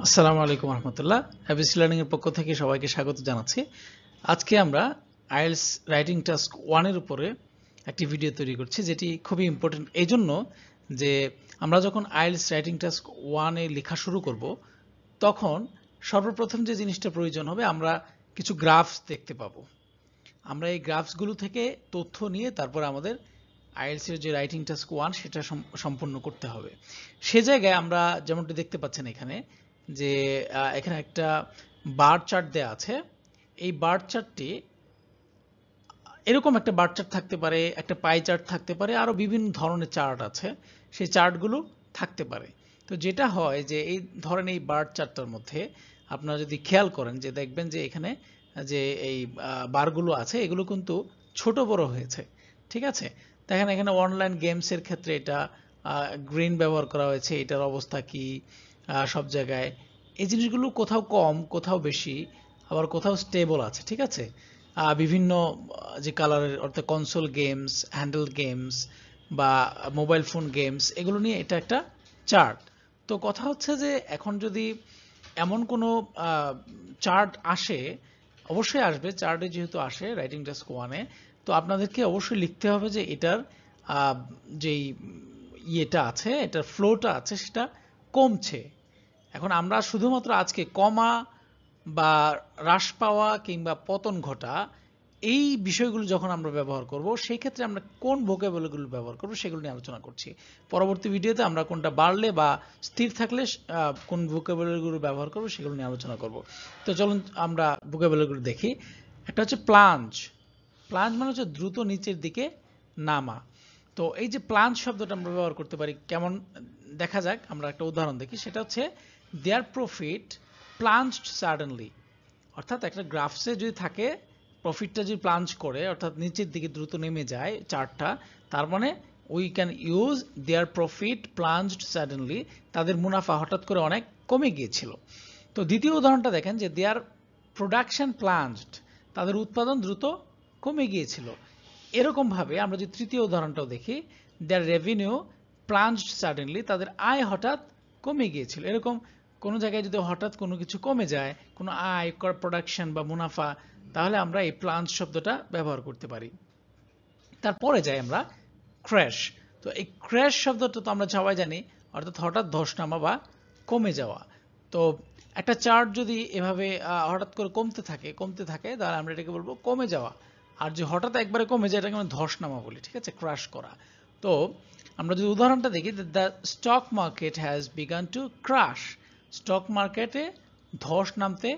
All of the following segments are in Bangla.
আসসালামু আলাইকুম রহমতুল্লাহ। এবিসি লার্নিং এর পক্ষ থেকে সবাইকে স্বাগত জানাচ্ছি। আজকে আমরা আইএলটিএস রাইটিং টাস্ক 1 এর উপরে একটি ভিডিও তৈরি করছি, যেটি খুবই ইম্পর্টেন্ট এই জন্য যে আমরা যখন আইএলটিএস রাইটিং টাস্ক 1 এ লেখা শুরু করব, তখন সর্বপ্রথম যে জিনিসটা প্রয়োজন হবে, আমরা কিছু গ্রাফস দেখতে পাবো। আমরা এই গ্রাফসগুলো থেকে তথ্য নিয়ে তারপর আমাদের আইএলটিএস এর যে রাইটিং টাস্ক 1 সেটা সম্পূর্ণ করতে হবে। সে জায়গায় আমরা যেমনটি দেখতে পাচ্ছেন এখানে যে এখানে একটা বার চার্ট দেয়া আছে। এই বার চার্টটি এরকম একটা বার চার্ট থাকতে পারে, একটা পাই চার্ট থাকতে পারে, আরো বিভিন্ন ধরনের চার্ট আছে, সেই চার্টগুলো থাকতে পারে। তো যেটা হয় যে এই ধরেন এই বার চার্টটার মধ্যে আপনারা যদি খেয়াল করেন যে দেখবেন যে এখানে যে এই বারগুলো আছে এগুলো কিন্তু ছোট বড় হয়েছে, ঠিক আছে। দেখেন এখানে অনলাইন গেমসের ক্ষেত্রে এটা গ্রিন ব্যবহার করা হয়েছে, এটার অবস্থা কি সব জায়গায় এই জিনিসগুলো কোথাও কম কোথাও বেশি আবার কোথাও স্টেবল আছে, ঠিক আছে। বিভিন্ন যে কালারের অর্থাৎ কনসোল গেমস, হ্যান্ডেল গেমস বা মোবাইল ফোন গেমস, এগুলো নিয়ে এটা একটা চার্ট। তো কথা হচ্ছে যে এখন যদি এমন কোনো চার্ট আসে, অবশ্যই আসবে, চার্টে যেহেতু আসে রাইটিং টাস্ক 1 এ, তো আপনাদেরকে অবশ্যই লিখতে হবে যে এটার যেই ইয়েটা আছে, এটার ফ্লোটা আছে সেটা কমছে। এখন আমরা শুধুমাত্র আজকে কমা বা হ্রাস পাওয়া কিংবা পতন ঘটা এই বিষয়গুলো যখন আমরা ব্যবহার করব, সেই ক্ষেত্রে আমরা কোন ভোকাবুলারিগুলো ব্যবহার করব সেগুলো নিয়ে আলোচনা করছি। পরবর্তী ভিডিওতে আমরা কোনটা বাড়লে বা স্থির থাকলে কোন ভোকাবুলারিগুলো ব্যবহার করব সেগুলো নিয়ে আলোচনা করব। তো চলুন আমরা ভোকাবুলারিগুলো দেখি। একটা হচ্ছে প্লাঞ্জ। প্লাঞ্জ মানে হচ্ছে দ্রুত নিচের দিকে নামা। তো এই যে প্লাঞ্জ শব্দটা আমরা ব্যবহার করতে পারি কেমন, দেখা যাক। আমরা একটা উদাহরণ দেখি, সেটা হচ্ছে দেয়ার প্রফিট প্লাঞ্জড সাডেনলি। অর্থাৎ একটা গ্রাফসে যদি থাকে প্রফিটটা যদি প্লাঞ্জ করে অর্থাৎ নিচের দিকে দ্রুত নেমে যায় চার্টটা, তার মানে we can use their profit plunged suddenly, তাদের মুনাফা হঠাৎ করে অনেক কমে গিয়েছিল। তো দ্বিতীয় উদাহরণটা দেখেন যে দেয়ার প্রোডাকশন প্লাঞ্জড, তাদের উৎপাদন দ্রুত কমে গিয়েছিল। এরকম ভাবে আমরা যদি তৃতীয় উদাহরণটাও দেখি, দেয়ার রেভিনিউ প্লাঞ্জড সাডেনলি, তাদের আয় হঠাৎ কমে গিয়েছিল। এরকম কোনো জায়গায় যদি হঠাৎ কোনো কিছু কমে যায়, কোনো আয়, প্রোডাকশন বা মুনাফা, তাহলে আমরা এই প্লাঞ্জ শব্দটা ব্যবহার করতে পারি। তারপরে যাই আমরা ক্র্যাশ। তো এই ক্র্যাশ শব্দটা তো আমরা সবাই জানি, অর্থাৎ হঠাৎ ধস নামা বা কমে যাওয়া। তো একটা চার্ট যদি এভাবে হঠাৎ করে কমতে থাকে তাহলে আমরা এটাকে বলবো কমে যাওয়া। আর যে হঠাৎ একবারে কমে যায় এটাকে আমরা ধস নামা বলি, ঠিক আছে, ক্র্যাশ করা। তো আমরা যদি উদাহরণটা দেখি, the stock market has began to crash, stock মার্কেটে ধস নামতে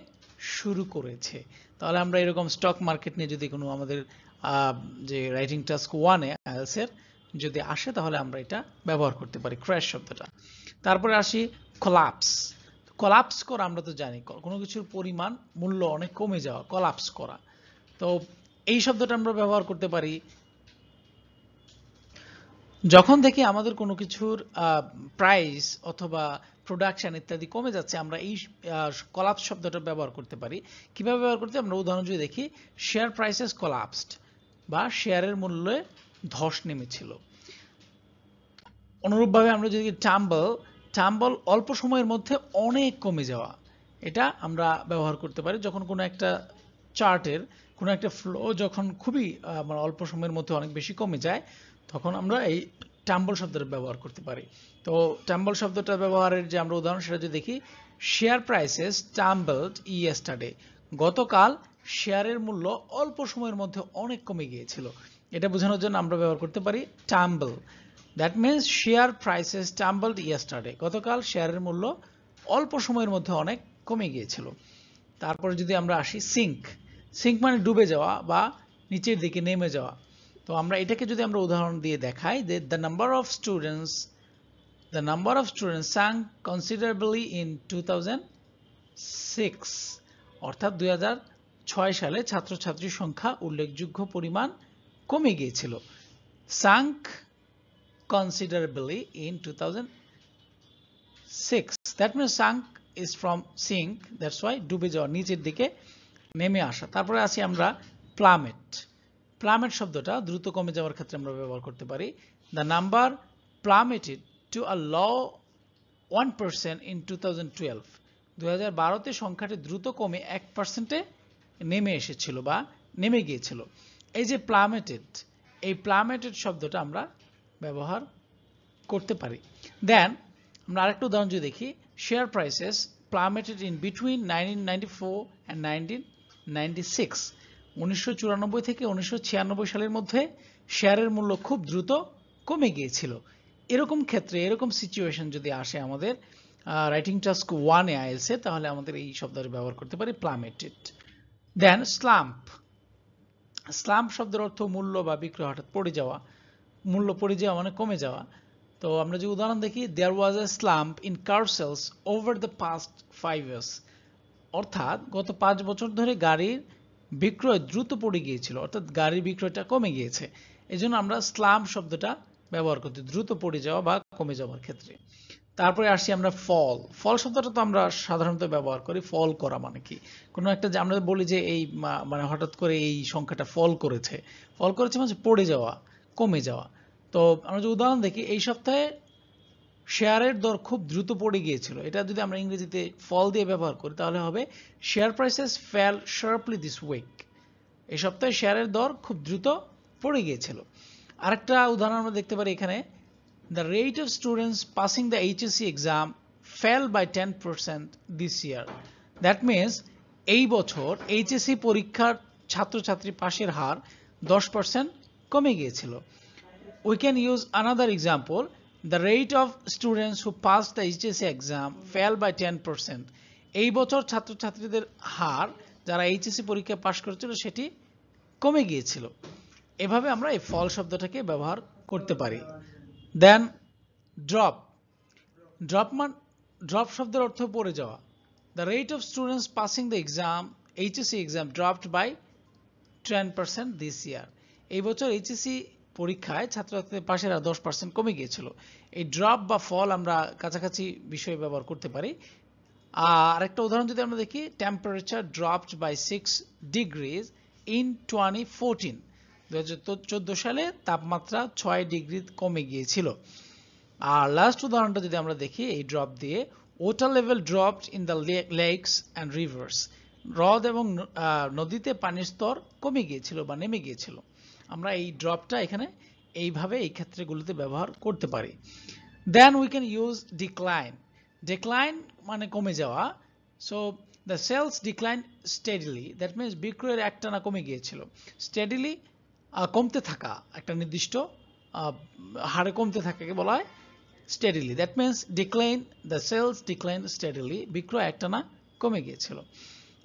শুরু করেছে। তাহলে আমরা এরকম স্টক মার্কেট নিয়ে যদি কোনো আমাদের যে রাইটিং টাস্ক 1 এ আইএলটিএস এর যদি আসে, তাহলে আমরা এটা ব্যবহার করতে পারি ক্র্যাশ শব্দটা। তারপরে আসি কোলাপস। কোলাপস করা আমরা তো জানি, কোনো কিছুর পরিমাণ মূল্য অনেক কমে যাওয়া, কোলাপস করা। তো এই শব্দটা আমরা ব্যবহার করতে পারি যখন দেখি আমাদের কোনো কিছুর প্রাইস অথবা প্রোডাকশন ইত্যাদি কমে যাচ্ছে, আমরা এই কোলাপস শব্দটা ব্যবহার করতে পারি। কিভাবে ব্যবহার করতে, আমরা উদাহরণ যদি দেখি, শেয়ার প্রাইসেস কোলাপসড, বা শেয়ারের মূল্যে ধস নেমেছিল। অনুরূপভাবে আমরা যদি টাম্বল অল্প সময়ের মধ্যে অনেক কমে যাওয়া, এটা আমরা ব্যবহার করতে পারি যখন কোনো একটা চার্টের কোনো একটা ফ্লো যখন খুবই মানে অল্প সময়ের মধ্যে অনেক বেশি কমে যায়, তখন আমরা এই টাম্বল শব্দটা ব্যবহার করতে পারি। তো টাম্বল শব্দটা ব্যবহারের যে আমরা উদাহরণ সেটা যদি দেখি, শেয়ার প্রাইসেস টাম্বলড ইয়েস্টারডে, গতকাল শেয়ারের মূল্য অল্প সময়ের মধ্যে অনেক কমে গিয়েছিল। এটা বোঝানোর জন্য আমরা ব্যবহার করতে পারি tumble. That means share prices tumbled yesterday, গতকাল শেয়ারের মূল্য অল্প সময়ের মধ্যে অনেক কমে গিয়েছিল। তারপরে যদি আমরা আসি সিঙ্ক মানে ডুবে যাওয়া বা নিচের দিকে নেমে যাওয়া। তো আমরা এটাকে যদি আমরা উদাহরণ দিয়ে দেখাই, the number of students sank considerably in 2006, অর্থাৎ 2006 সালে ছাত্রছাত্রীর সংখ্যা উল্লেখযোগ্য পরিমাণ কমে গিয়েছিল। sank considerably in 2006, that means sank is from sink, that's why ডুবে যাওয়া, নিচের দিকে নেমে আসা। তারপরে আসি আমরা প্লামেট শব্দটা দ্রুত কমে যাওয়ার ক্ষেত্রে আমরা ব্যবহার করতে পারি। The number plummeted to a low 1% in 2012, 2012 তে সংখ্যাটি দ্রুত কমে 1% নেমে এসেছিল বা নেমে গিয়েছিল। এই যে প্লামেটেড, এই প্লামেটেড শব্দটা আমরা ব্যবহার করতে পারি। দেন আমরা আরেকটা উদাহরণ যদি দেখি, share prices plummeted in between 1994 and 1996। 1994 থেকে 1996 সালের মধ্যে শেয়ারের মূল্য খুব দ্রুত কমে গিয়েছিল। এরকম ক্ষেত্রে, এরকম সিচুয়েশন যদি আসে আমাদের রাইটিং টাস্ক 1 এ আইএলস এ, তাহলে আমাদের এই শব্দটি ব্যবহার করতে পারি plummeted। দেন স্লাম্প, স্লাম্প শব্দের অর্থ মূল্য বা বিক্রয় হঠাৎ পড়ে যাওয়া। মূল্য পড়ে যাওয়া মানে কমে যাওয়া। তো আমরা যে উদাহরণ দেখি, there was a slump in car sales over the past 5 years. অর্থাৎ গত 5 বছর ধরে গাড়ির বিক্রয় দ্রুত পড়ে গিয়েছিল, অর্থাৎ গাড়ির বিক্রয়টা কমে গিয়েছে। এজন্য আমরা স্লাম্প শব্দটা ব্যবহার করতে, দ্রুত পড়ে যাওয়া বা কমে যাওয়ার ক্ষেত্রে। তারপরে আসি আমরা ফল। ফল শব্দটা তো আমরা সাধারণত ব্যবহার করি, ফল করা মানে কি, কোনো একটা যে আমরা বলি যে এই মানে হঠাৎ করে এই সংখ্যাটা ফল করেছে, ফল করেছে মানে পড়ে যাওয়া, কমে যাওয়া। তো আমরা যে উদাহরণ দেখি, এই সপ্তাহে শেয়ারের দর খুব দ্রুত পড়ে গিয়েছিল। এটা যদি আমরা ইংরেজিতে ফল দিয়ে ব্যবহার করি তাহলে হবে share prices fell sharply this week. এই সপ্তাহে শেয়ারের দর খুব দ্রুত পড়ে গিয়েছিল। আরেকটা উদাহরণ আমরা দেখতে পারি এখানে, the rate of students passing the HSC exam fell by 10% this year. That means এই বছর এইচএসসি পরীক্ষার ছাত্রছাত্রী পাশের হার 10% কমে গিয়েছিল। We can use another example. The rate of students who passed the HSC exam fell by 10%. এই বছর ছাত্রছাত্রীদের হার যারা এইচএসসি পরীক্ষা পাশ করেছিল সেটি কমে গিয়েছিল। এভাবে আমরা এই ফল শব্দটাকে ব্যবহার করতে পারি। দেন ড্রপ, ড্রপ শব্দের অর্থ পড়ে যাওয়া। The rate of students passing the exam, HSC exam dropped by 10% this year. এই বছর এইচএসসি পরীক্ষায় ছাত্রছাত্রীদের পাশের হার 10% কমে গিয়েছিল। এই ড্রপ বা ফল আমরা কাছাকাছি বিষয়ে ব্যবহার করতে পারি। আর একটা উদাহরণ যদি আমরা দেখি, temperature dropped by 6 degrees in 2014। 2014 সালে তাপমাত্রা 6 ডিগ্রি কমে গিয়েছিল। আর লাস্ট উদাহরণটা যদি আমরা দেখি এই ড্রপ দিয়ে, water level dropped in the lakes and rivers. হ্রদ এবং নদীতে পানির স্তর কমে গিয়েছিল বা নেমে গিয়েছিল। আমরা এই ড্রপটা এখানে এইভাবে এই ক্ষেত্রগুলোতে ব্যবহার করতে পারি। Then we can use decline. Decline মানে কমে যাওয়া। So the sales decline steadily, that means বিক্রয়ের একটানা কমে গিয়েছিল। স্টেডিলি কমতে থাকা, একটা নির্দিষ্ট হারে কমতে থাকাকে বলা হয় steadily. That means decline, the sales decline steadily, বিক্রয় একটানা কমে গিয়েছিল।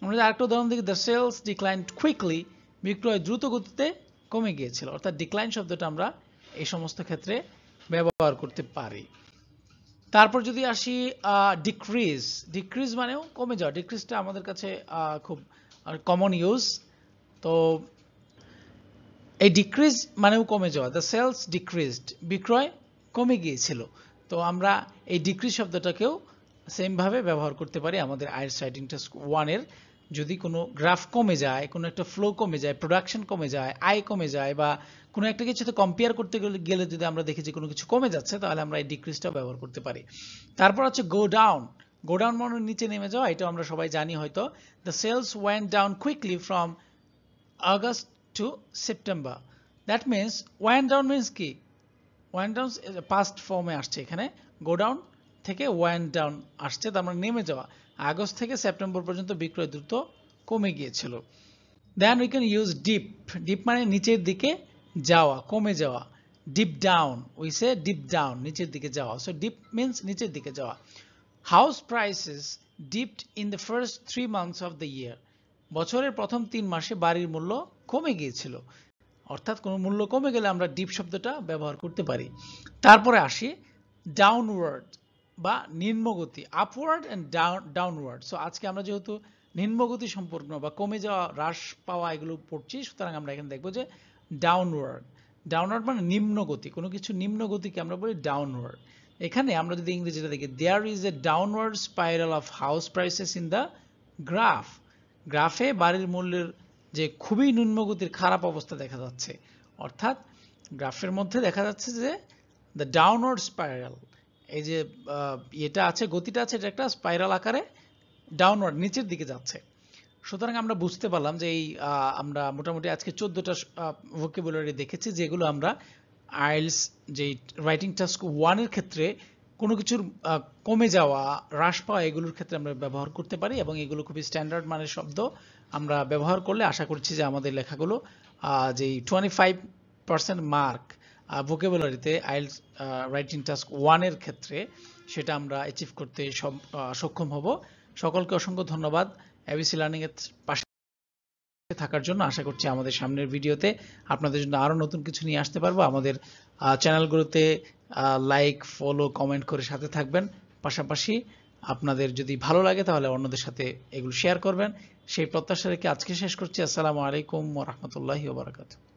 আমরা আরেকটা উদাহরণ দেখি, দ্য সেলস ডিক্লাইন কুইকলি, বিক্রয় দ্রুত গতিতে কমে গিয়েছিল। অর্থাৎ ডিক্লাইন শব্দটা আমরা এই সমস্ত ক্ষেত্রে ব্যবহার করতে পারি। তারপর যদি আসি ডিক্রিজ, ডিক্রিজ মানেও কমে যাওয়া। ডিক্রিজটা আমাদের কাছে খুব কমন ইউজ। তো এই ডিক্রিজ মানেও কমে যাওয়া, দ্য সেলস ডিক্রিজড, বিক্রয় কমে গিয়েছিল। তো আমরা এই ডিক্রিজ শব্দটাকেও সেম ভাবে ব্যবহার করতে পারি আমাদের আইএলটিএস রাইটিং টাস্ক 1 এর। যদি কোনো গ্রাফ কমে যায়, কোনো একটা ফ্লো কমে যায়, প্রোডাকশন কমে যায়, আয় কমে যায়, বা কোনো একটা কিছুতে কম্পেয়ার করতে গেলে যদি আমরা দেখি যে কোনো কিছু কমে যাচ্ছে, তাহলে আমরা এই ডিক্রিজটা ব্যবহার করতে পারি। তারপর হচ্ছে গো ডাউন। গো ডাউন মানে নিচে নেমে যাওয়া, এটা আমরা সবাই জানি হয়তো। The sales went down quickly from August to September. That means went down means কি, ওয়েন্ট ডাউন পাস্ট ফর্মে আসছে এখানে, গো ডাউন থেকে ওয়েন্ট ডাউন আসছে, তার মানে নেমে যাওয়া। আগস্ট থেকে সেপ্টেম্বর পর্যন্ত বিক্রয় দ্রুত কমে গিয়েছিল। Then we can use dip. Dip মানে নিচের দিকে যাওয়া, কমে যাওয়া। Dip down, we say dip down, নিচের দিকে যাওয়া। সো ডিপ মিনস নিচের দিকে যাওয়া। House prices dipped in the first 3 months of the year. বছরের প্রথম 3 মাসে বাড়ির মূল্য কমে গিয়েছিল। অর্থাৎ কোনো মূল্য কমে গেলে আমরা ডিপ শব্দটা ব্যবহার করতে পারি। তারপরে আসি ডাউনওয়ার্ড বা নিম্নগতি, আপওয়ার্ড এন্ড ডাউনওয়ার্ড। সো আজকে আমরা যেহেতু নিম্নগতি সম্পর্ক বা কমে যাওয়া, হ্রাস পাওয়া এগুলো পড়ছি, সুতরাং আমরা এখানে দেখবো যে ডাউনওয়ার্ড। ডাউনওয়ার্ড মানে নিম্নগতি, কোনো কিছু নিম্নগতিকে আমরা বলি ডাউনওয়ার্ড। এখানে আমরা যদি ইংরেজিটা দেখি, there is a downward spiral of house prices in the graph. গ্রাফে বাড়ির মূল্যের যে খুবই নিম্নগতির খারাপ অবস্থা দেখা যাচ্ছে। অর্থাৎ গ্রাফের মধ্যে দেখা যাচ্ছে যে দ্য ডাউনওয়ার্ড স্পাইরাল, এই যে এটা আছে, গতিটা আছে, এটা একটা স্পাইরাল আকারে ডাউনওয়ার্ড নিচের দিকে যাচ্ছে। সুতরাং আমরা বুঝতে পারলাম যে এই আমরা মোটামুটি আজকে 14টা ভোকাবুলারি দেখেছি, যেগুলো আমরা আইএলটিএস যে রাইটিং টাস্ক 1 এর ক্ষেত্রে কোনো কিছুর কমে যাওয়া, হ্রাস পাওয়া, এগুলোর ক্ষেত্রে আমরা ব্যবহার করতে পারি, এবং এগুলো খুবই স্ট্যান্ডার্ড মানের শব্দ। আমরা ব্যবহার করলে আশা করছি যে আমাদের লেখাগুলো যেই 25% মার্ক ভোকাবুলারিতে আইএলটিএস রাইটিং টাস্ক 1 এর ক্ষেত্রে সেটা আমরা অ্যাচিভ করতে সক্ষম হব। সকলকে অসংখ্য ধন্যবাদ এবিসি লার্নিং এর পাশে থাকার জন্য। আশা করছি আমাদের সামনের ভিডিওতে আপনাদের জন্য আরো নতুন কিছু নিয়ে আসতে পারবো। আমাদের চ্যানেলগুলোতে লাইক, ফলো, কমেন্ট করে সাথে থাকবেন। পাশাপাশি আপনাদের যদি ভালো লাগে তাহলে অন্যদের সাথে এগুলো শেয়ার করবেন। সেই প্রত্যাশা রেখে আজকে শেষ করছি। আসসালামু আলাইকুম ওয়া রাহমাতুল্লাহি ওয়া বারাকাতুহু।